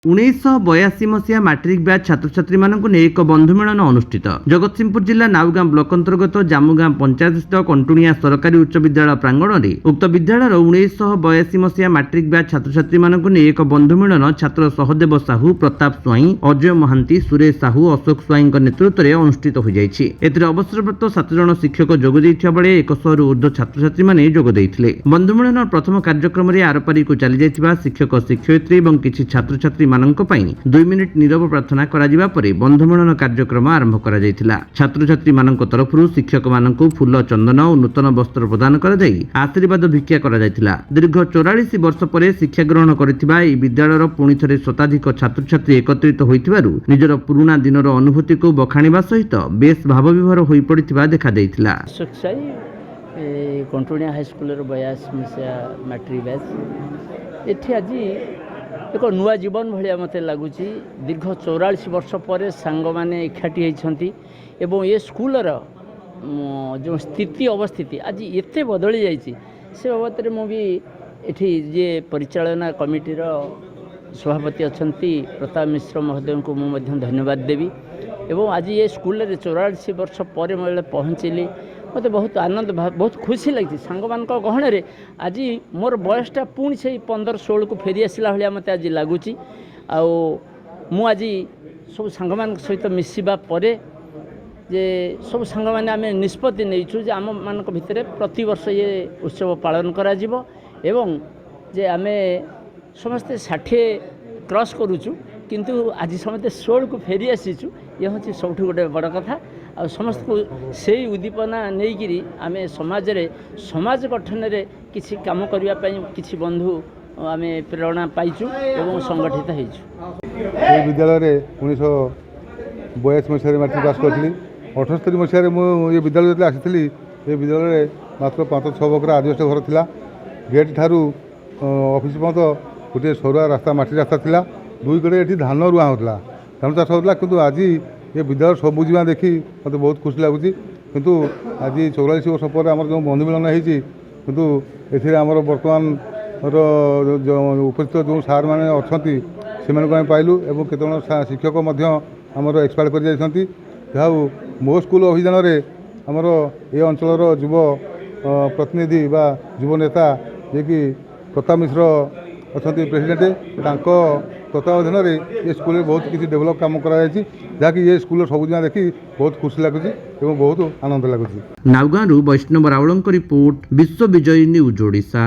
1982 मसीहा matric batch छात्र छात्री मानक ने एक बंधुमिलन अनुष्ठित जगतसिंहपुर जिला नाउगां ब्लॉक अंतर्गत जामुगां पंचायत स्थित कंटुणिया सरकारी उच्च विद्यालय प्रांगण में उक्त विद्यालय 1982 मसीहा मैट्रिक बैच छात्र छात्री मानक ने एक बंधुमिलन छात्र सहदेव साहू प्रताप स्वाई अजय महांती सुरेश साहू अशोक स्वाई नेतृत्व में अनुष्ठित हो जाएगी। अवसरप्राप्त 7 जन शिक्षक जोग देइथिबा बेले 100 रु ऊर्ध्व छात्र छात्री माने जोग देइथिले। बंधुमिलन प्रथम कार्यक्रम में आरपारी को चली जाइथिबा शिक्षक शिक्षयित्री और किछि छात्र छात्री मानक पई 2 मिनिट नीरव प्रार्थना करा जिबा परे बंधुमिलन कार्यक्रम आरंभ करा जाइथिला। छात्र छात्री मानक तरफरु शिक्षक मानक फूल चंदन और नूतन वस्त्र प्रदान करा जाई आशीर्वाद भिक्षा करा जाइथिला। दीर्घ 44 वर्ष परे शिक्षा ग्रहण करिथिबा एई विद्यालयर पुणी थरे शताधिक छात्र छात्री एकत्रित होइथिबारु निजर पुराना दिनर अनुभूति को बखाणिबा सहित बेस भाव विभोर होई पड़िथिबा देखा देइथिला। कंटुणिया हाई स्कूल 82 मसीहा मैट्रिक बैच एठी आज एक नुआ जीवन भाया मत लगुच। दीर्घ 44 वर्ष पर सांग मैंने एकाठी होती एवं ये स्कूलर जो स्थिति अवस्थिति आज एत बदली जाइए से बाबद में भी एठी जे परिचालना कमिटीर सभापति अच्छा प्रताप मिश्र महोदय को मुझे धन्यवाद देवी एवं आज ये स्कूल 84 वर्ष पर मैं पहुँचली मत बहुत आनंद बहुत खुशी लगी सांग मान गहण में आज मोर बयसटा पुणी से 15-16 को फेरी आसला भाया मत आज लगुच। आज सब सांग मान सहित मिसवा परे जे सब सांग मैंने आम निष्पत्ति नहीं आम मान भितर प्रति वर्ष ये उत्सव पालन करा जीवो एवं जे आम समस्ते 60 क्रॉस करूचु किंतु आज समस्ते 16 को फेरी आसीचु ये हूँ सब गोटे बड़ कथा आ समस्त को से उद्दीपना नहीं आम समाज गठन में किसी काम करने किसी बंधु आम प्रेरणा पाइचु एवं संगठित होइचु। विद्यालय 1982 मसीह मैट्रिक पास करी 78 मसीह ये विद्यालय जो आसी ये विद्यालय मात्र 5-6 बकर आदिवासी घर था। गेट ठारू ऑफिस पर्यंत गोटे सरुआ रास्ता माटी रास्ता था। 2 कड़े ये धान रुआ होता धान चाष होता किंतु आज ये विद्यालय सब जीवा देखी मत बहुत खुशी लगुच। किंतु आज 44 वर्ष पर आम जो बंधुमिलन होती किंतु एमर बर्तमान उपस्थित जो सार मैंने अच्छा से पाइलु एवं केत शिक्षक आमर एक्सपायर कर जाती। मो स्कूल अभियान में आमर ये अंचल युव प्रतिनिधि बा युव नेता जे कि प्रताप मिश्र अच्छा प्रेसिडेंट तत्वावधान में ये स्कूल बहुत किसी डेभलप काम कराई जहाँकि ये स्कूल सबुज देखी बहुत खुशी लगुच और बहुत आनंद लगुच। नाउगां वैष्णव रावल रिपोर्ट विश्व विजयी न्यूज ओडिशा।